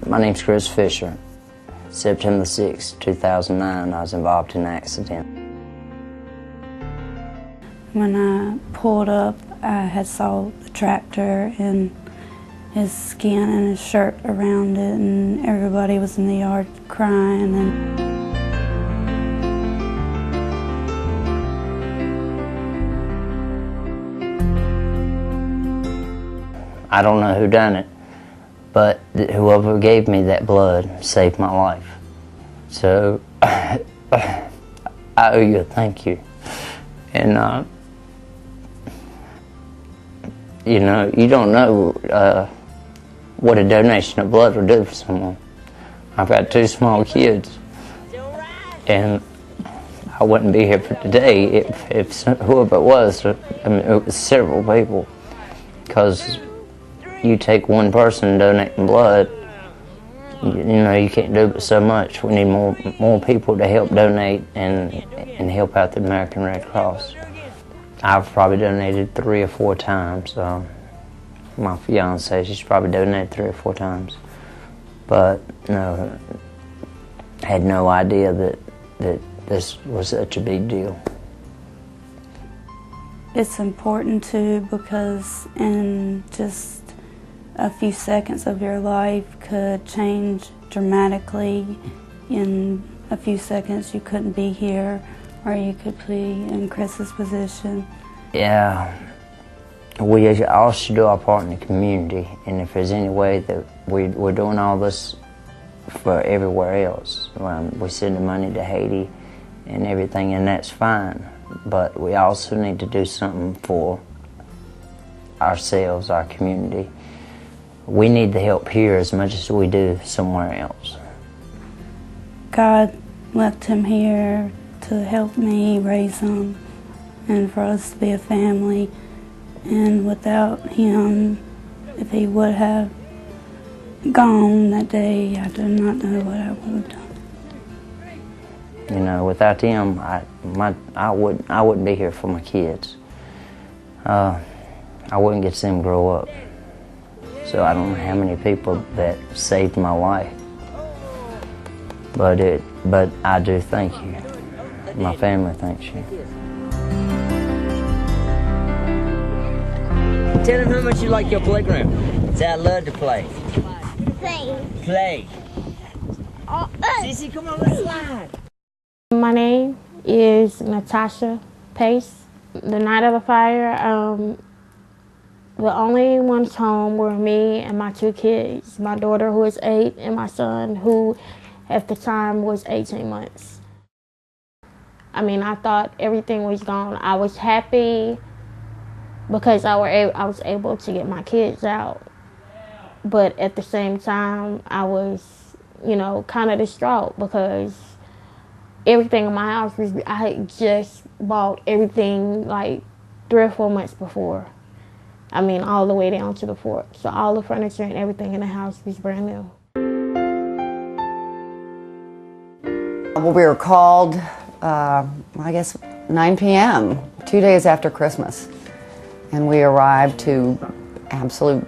My name's Chris Fisher. September 6, 2009, I was involved in an accident. When I pulled up, I had saw the tractor and his skin and his shirt around it, and everybody was in the yard crying. And I don't know who done it, but whoever gave me that blood saved my life. So I owe you a thank you. And you know, you don't know what a donation of blood will do for someone. I've got 2 small kids, and I wouldn't be here for today if whoever it was, I mean, it was several people, because you take one person donating blood, you know, you can't do but so much. We need more people to help donate and help out the American Red Cross. I've probably donated 3 or 4 times. My fiance, she's probably donated 3 or 4 times, but no, had no idea that this was such a big deal. it's important too, because in just a few seconds of your life could change dramatically. In a few seconds you couldn't be here, or you could be in Chris's position. Yeah, we all should do our part in the community, and if there's any way that we're doing all this for everywhere else, we send the money to Haiti and everything, and that's fine, but we also need to do something for ourselves, our community. We need the help here as much as we do somewhere else. God left him here to help me raise him and for us to be a family. And without him, if he would have gone that day, I do not know what I would have done. You know, without him, I wouldn't be here for my kids. I wouldn't get to see them grow up. So I don't know how many people that saved my life, but I do thank you. My family thanks you. Tell them how much you like your playground. Say I love to play. Play. Sissy, come on, let's slide. My name is Natasha Pace. The night of the fire, the only ones home were me and my 2 kids, my daughter who is 8 and my son who at the time was 18 months. I mean, I thought everything was gone. I was happy because I was able to get my kids out. But at the same time, I was, you know, kind of distraught because everything in my house I had just bought everything like 3 or 4 months before. I mean, all the way down to the fort. So all the furniture and everything in the house was brand new. Well, we were called, I guess, 9 p.m., 2 days after Christmas. And we arrived to absolute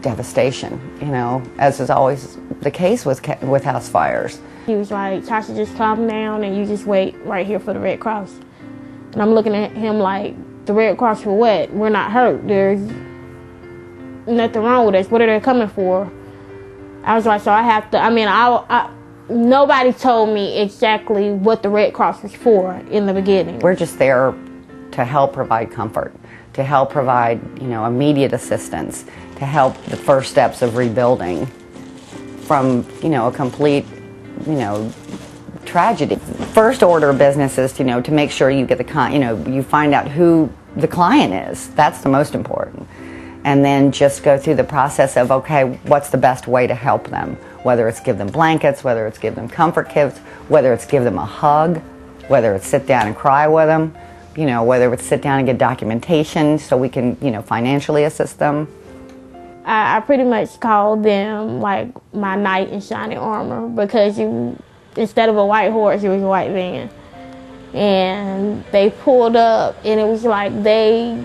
devastation, you know, as is always the case with house fires. He was like, Tasha, just calm down and you just wait right here for the Red Cross. And I'm looking at him like, the Red Cross for what? We're not hurt. There's nothing wrong with us. What are they coming for? I was like, so I have to, I mean, nobody told me exactly what the Red Cross was for in the beginning. We're just there to help provide comfort, to help provide, you know, immediate assistance, to help the first steps of rebuilding from, you know, a complete, you know, tragedy. First order of business is, you know, to make sure you get you find out who the client is. That's the most important. And then just go through the process of, okay, what's the best way to help them? Whether it's give them blankets, whether it's give them comfort kits, whether it's give them a hug, whether it's sit down and cry with them, you know, whether it's sit down and get documentation so we can, you know, financially assist them. I pretty much called them like my knight in shining armor, because instead of a white horse, it was a white van. And they pulled up, and it was like they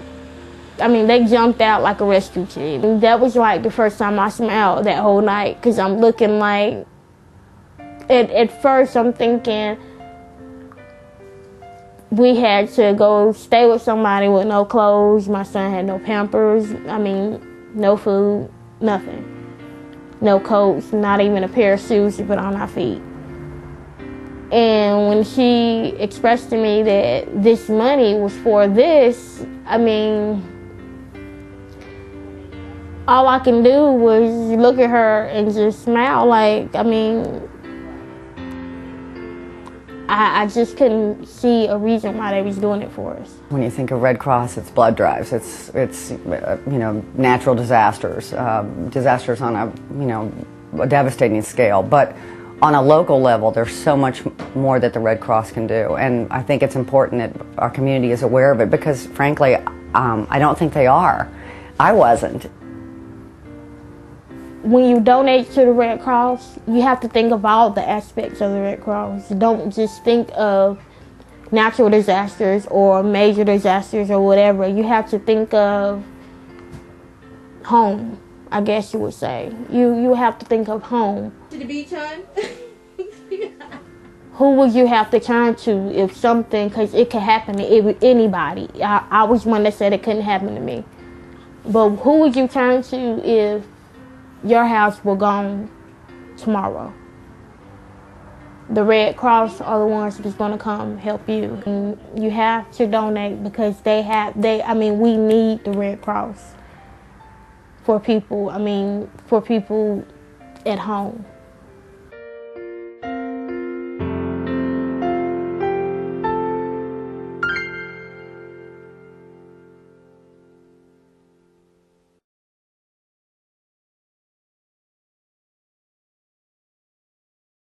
they jumped out like a rescue team. And that was like the first time I smiled that whole night, because I'm looking like, at first I'm thinking we had to go stay with somebody with no clothes. My son had no Pampers, no food, nothing. No coats, not even a pair of shoes to put on our feet. And when she expressed to me that this money was for this, all I can do was look at her and just smile. Like, I just couldn't see a reason why they was doing it for us. When you think of Red Cross, it's blood drives. It's natural disasters, disasters on a devastating scale. But on a local level, there's so much more that the Red Cross can do, and I think it's important that our community is aware of it, because frankly, I don't think they are. I wasn't. When you donate to the Red Cross, you have to think of all the aspects of the Red Cross. Don't just think of natural disasters or major disasters or whatever. You have to think of home, I guess you would say. You have to think of home. To the beach, hon? Who would you have to turn to if something, because it could happen to anybody. I was one that said it couldn't happen to me. But who would you turn to if your house were gone tomorrow? The Red Cross are the ones that's going to come help you. And you have to donate, because we need the Red Cross for people, for people at home.